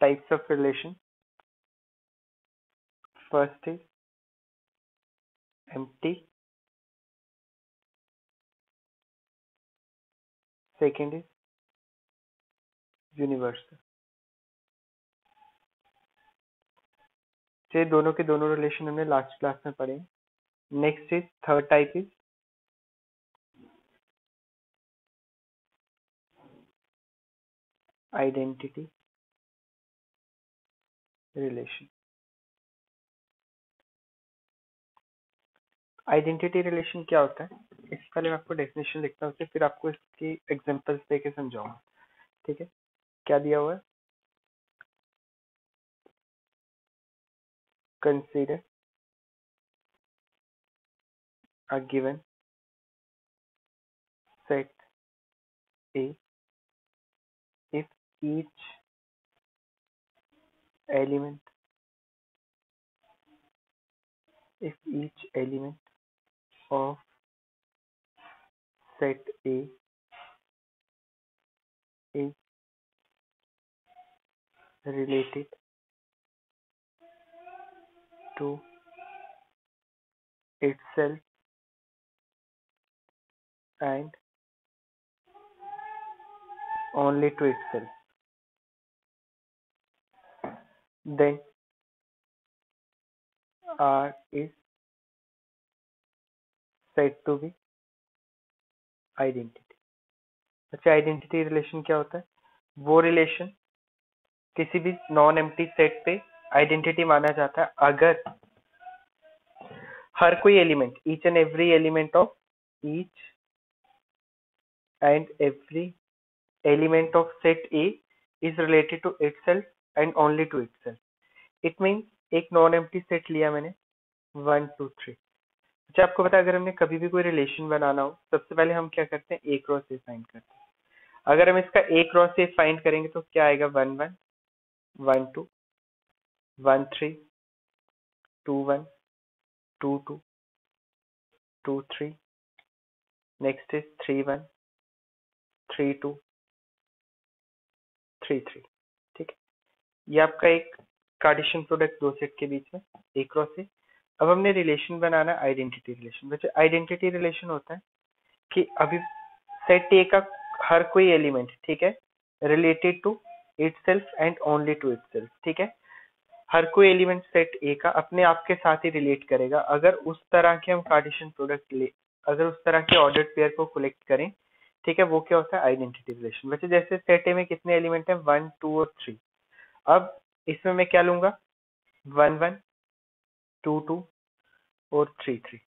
Types of relation. First is empty. Second is universal. ये दोनों के दोनों रिलेशन हमने लास्ट क्लास में पढ़े. Next is third type is identity relation. Identity relation क्या होता है, इससे पहले मैं आपको डेफिनेशन लिखता हूँ, फिर आपको इसकी एग्जांपल्स देके समझाऊंगा. ठीक है, क्या दिया हुआ है. Consider a given set A if each element of set A is related to itself and only to itself, then R is said to be identity. अच्छा, आइडेंटिटी रिलेशन क्या होता है. वो रिलेशन किसी भी नॉन एम्प्टी सेट पे identity माना जाता है अगर हर कोई element, each and every element of set A is related to itself and only to itself. It means एक नॉन एम्प्टी सेट लिया मैंने 1 2 3. अच्छा, आपको पता है अगर हमने कभी भी कोई रिलेशन बनाना हो, सबसे पहले हम क्या करते हैं, ए क्रॉस ए फाइंड करते हैं. अगर हम इसका ए क्रॉस ए फाइंड करेंगे तो क्या आएगा, 1 1 1 2 1 3 2 1 2 2 2 3. Next is 3 1 3 2 3 3. ठीक है, ये आपका एक कार्टेशियन प्रोडक्ट दो सेट के बीच में ए क्रॉस ए. अब हमने रिलेशन बनाना है आइडेंटिटी रिलेशन. वैसे आइडेंटिटी रिलेशन होता है कि अभी सेट ए का हर कोई एलिमेंट, ठीक है, related to itself and only to itself. ठीक है, हर कोई एलिमेंट सेट ए का अपने आप के साथ ही रिलेट करेगा अगर उस तरह के हम कार्टेशियन प्रोडक्ट ले, अगर उस तरह के ऑर्डर्ड पेयर को कलेक्ट करें. ठीक है, वो क्या होता है, आइडेंटिटी रिलेशन. वैसे जैसे सेट ए में कितने एलिमेंट है, 1 2 और 3. अब इसमें मैं क्या लूंगा, 1 1 2 2 और 3 3.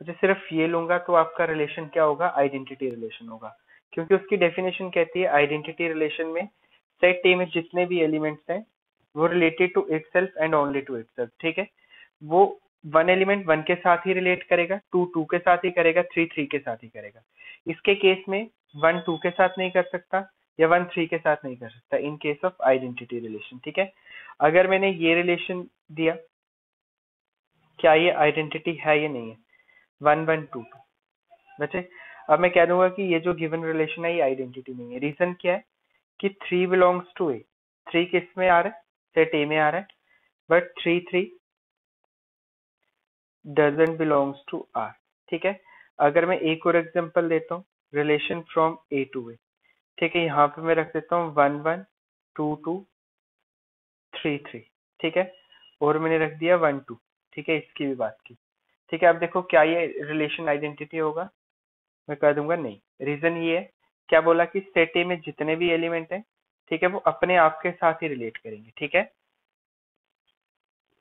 तो सिर्फ ये लूंगा तो आपका रिलेशन क्या होगा, आइडेंटिटी रिलेशन होगा, क्योंकि उसकी डेफिनेशन कहती है आइडेंटिटी रिलेशन में सेट ए में जितने भी एलिमेंट्स हैं वो related to itself and only to itself. ठीक है, वो 1 एलिमेंट 1 के साथ ही रिलेट करेगा, 2 2 के साथ ही करेगा, 3 3 के साथ ही करेगा. इसके केस में 1 2 के साथ नहीं कर सकता या 1 3 के साथ नहीं कर सकता in case of identity relation. ठीक है, अगर मैंने ये रिलेशन दिया, क्या ये आइडेंटिटी है या नहीं है, 1 1 2 2. वैसे अब मैं कह दूंगा कि ये जो गिवन रिलेशन है ये आइडेंटिटी नहीं है. रीजन क्या है कि 3 बिलोंग्स टू ए. 3 किस में आ रहा है, सेट ए में आ रहा है, but 3 3 doesn't belongs to R. ठीक है, अगर मैं एक और एग्जांपल देता हूँ, relation from A to A. ठीक है, यहाँ पे मैं रख देता हूँ 1 1 2 2 3 3. ठीक है, और मैंने रख दिया 1 2. ठीक है, इसकी भी बात की. ठीक है, अब देखो क्या ये रिलेशन आइडेंटिटी होगा, मैं कह दूंगा नहीं. रीजन ये है, क्या बोला कि सेट ए में जितने भी एलिमेंट हैं, ठीक है, वो अपने आप के साथ ही रिलेट करेंगे. ठीक है,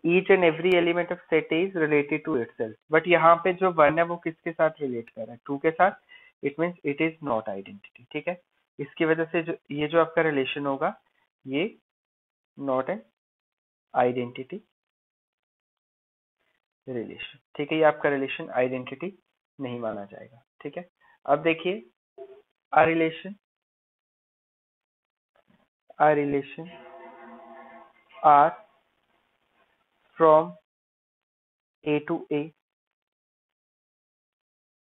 each and every element of set A is related to itself. But यहाँ पे जो 1 है वो किसके साथ रिलेट कर रहा है, 2 के साथ. It means it is not identity. ठीक है, इसकी वजह से जो ये जो आपका रिलेशन होगा ये नॉट एन आइडेंटिटी रिलेशन. ठीक है, ये आपका रिलेशन आइडेंटिटी नहीं माना जाएगा. ठीक है, अब देखिए a relation R from A to A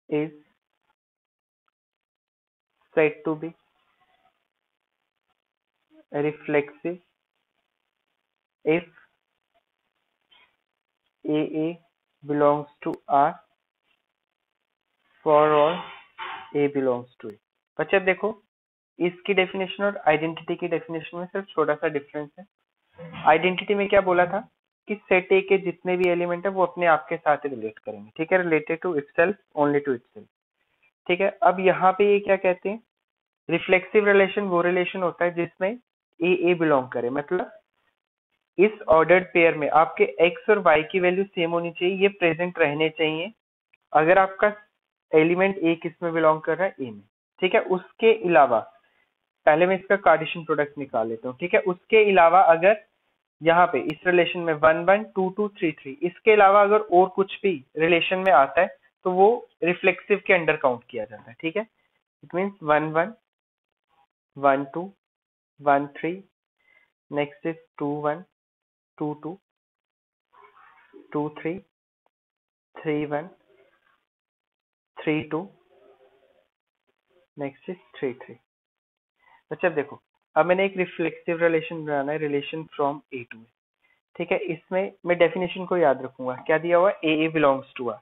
is said to be reflexive if AA belongs to R for all A belongs to A। बच्चे अब देखो इसकी डेफिनेशन और आइडेंटिटी की डेफिनेशन में सिर्फ छोटा सा डिफरेंस है। आइडेंटिटी में क्या बोला था कि सेट ए के जितने भी एलिमेंट है वो अपने आप के साथ रिलेट करेंगे, ठीक है, related to itself, only to itself, ठीक है। अब यहाँ पे ये क्या कहते हैं, रिफ्लेक्सिव रिलेशन वो रिलेशन होता है जिसमें ए बिलोंग करे, मतलब इस ऑर्डर्ड पेयर में आपके एक्स और वाई की वैल्यू सेम होनी चाहिए, ये प्रेजेंट रहने चाहिए अगर आपका एलिमेंट ए किस में बिलोंग कर रहा है, ए में, ठीक है। उसके अलावा पहले मैं इसका कार्टेशियन प्रोडक्ट निकाल लेता हूँ, ठीक है। उसके अलावा अगर यहाँ पे इस रिलेशन में 1 1 2 2 3 3 इसके अलावा अगर और कुछ भी रिलेशन में आता है तो वो रिफ्लेक्सिव के अंडर काउंट किया जाता है, ठीक है। It means 1 1 1 2 1 3, next is 2 1 2 2 2 3 3 1 3 2, next is 3 3। अच्छा देखो अब मैंने एक रिफ्लेक्सिव रिलेशन बनाना है, relation from A to A, ठीक है। इसमें मैं डेफिनेशन को याद रखूंगा, क्या दिया हुआ है, ए बिलोंग्स टू आर।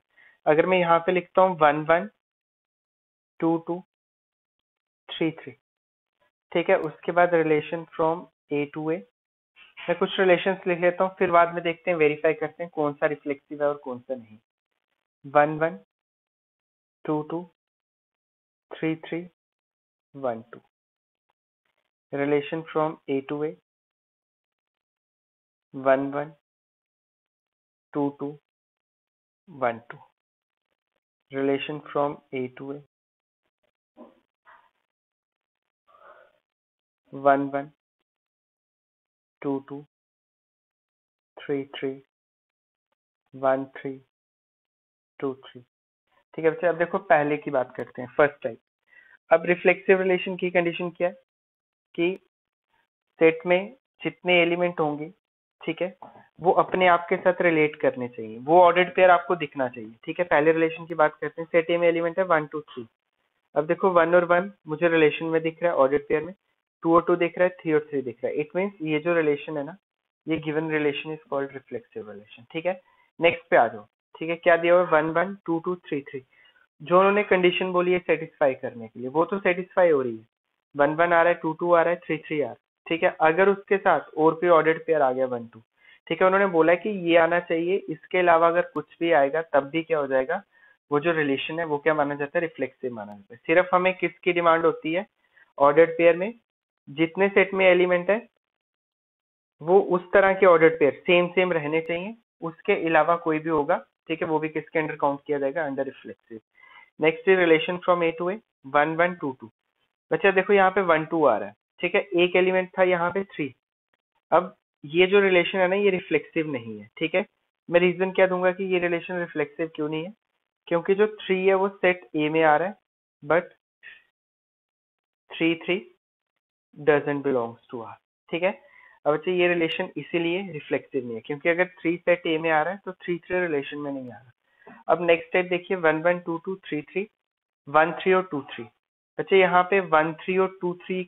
अगर मैं यहाँ पे लिखता हूँ 1 1 2 2 3 3, ठीक है। उसके बाद रिलेशन फ्रॉम ए टू ए, मैं कुछ रिलेशंस लिख लेता हूँ, फिर बाद में देखते हैं, वेरीफाई करते हैं कौन सा रिफ्लेक्सिव है और कौन सा नहीं। 1 1 2 2 3 3 1 2, relation from A to A 1 1 2 2 1 2, relation from A to A 1 1 2 2 3 3 1 3 2 3, ठीक है बच्चे। अब देखो पहले की बात करते हैं, फर्स्ट टाइप। अब रिफ्लेक्सिव रिलेशन की कंडीशन क्या है कि सेट में जितने एलिमेंट होंगे, ठीक है, वो अपने आप के साथ रिलेट करने चाहिए, वो ऑर्डर्ड पेयर आपको दिखना चाहिए, ठीक है। पहले रिलेशन की बात करते हैं, सेट ए में एलिमेंट है 1 2 3। अब देखो 1 और 1 मुझे रिलेशन में दिख रहा है ऑर्डर्ड पेयर में, 2 और 2 दिख रहा है, 3 और 3 दिख रहा है। इट मीन्स ये जो रिलेशन है ना, ये given relation is called reflexive relation, ठीक है। नेक्स्ट पे आ जाओ, ठीक है। क्या दिया हुआ है, 1 1 2 2 3 3, जो उन्होंने कंडीशन बोली है सेटिस्फाई करने के लिए वो तो सेटिस्फाई हो रही है। 1 1 आ रहा है, 2 2 आ रहा है, 3 3 आ रहा है, ठीक है। अगर उसके साथ और कोई ऑर्डर्ड पेयर आ गया 1 2, ठीक है, उन्होंने बोला है कि ये आना चाहिए, इसके अलावा अगर कुछ भी आएगा तब भी क्या हो जाएगा, वो जो रिलेशन है वो क्या माना जाता है, रिफ्लेक्सिव माना जाता है। सिर्फ हमें किसकी डिमांड होती है, ऑर्डर्ड पेयर में जितने सेट में एलिमेंट है वो उस तरह के ऑर्डर्ड पेयर सेम सेम रहने चाहिए, उसके अलावा कोई भी होगा, ठीक है, वो भी किसके अंडर काउंट किया जाएगा, under reflexive. Next is relation from A to A 1 1 2 2। बच्चा देखो यहाँ पे 1 2 आ रहा है, ठीक है, एक एलिमेंट था यहाँ पे 3। अब ये जो रिलेशन है ना ये रिफ्लेक्सिव नहीं है, ठीक है। मैं रीजन क्या दूंगा कि ये रिलेशन रिफ्लेक्सिव क्यों नहीं है, क्योंकि जो 3 है वो सेट ए में आ रहा है, but 3 3 doesn't belongs to R, ठीक है। अब बच्चे ये रिलेशन इसीलिए रिफ्लेक्सिव नहीं है क्योंकि अगर 3 सेट ए में आ रहा है तो 3 3 रिलेशन में नहीं आ रहा। अब नेक्स्ट स्टेप देखिए, 1 1 2 2 3 3 1 3 और 2 3। बच्चे यहाँ पे 1 3 और 2 3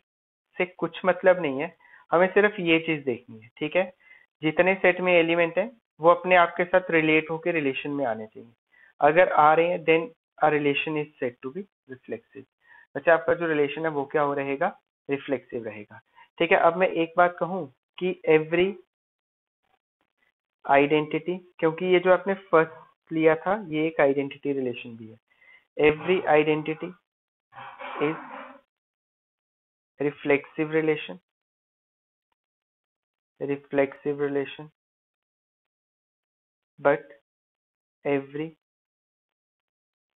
से कुछ मतलब नहीं है, हमें सिर्फ ये चीज देखनी है, ठीक है। जितने सेट में एलिमेंट है वो अपने आप के साथ रिलेट होकर रिलेशन में आने चाहिए, अगर आ रहे हैं then a relation is said to be reflexive. बच्चे आपका जो रिलेशन है वो क्या हो रहेगा, रिफ्लेक्सिव रहेगा, ठीक है। अब मैं एक बात कहूं कि एवरी आइडेंटिटी, क्योंकि ये जो आपने फर्स्ट लिया था ये एक आइडेंटिटी रिलेशन भी है, every identity is reflexive relation but every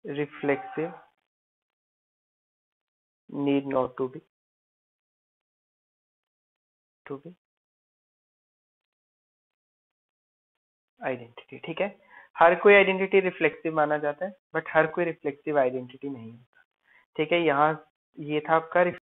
reflexive need not to be identity, ठीक है। हर कोई आइडेंटिटी रिफ्लेक्सिव माना जाता है बट हर कोई रिफ्लेक्सिव आइडेंटिटी नहीं होता, ठीक है। यहाँ ये था आपका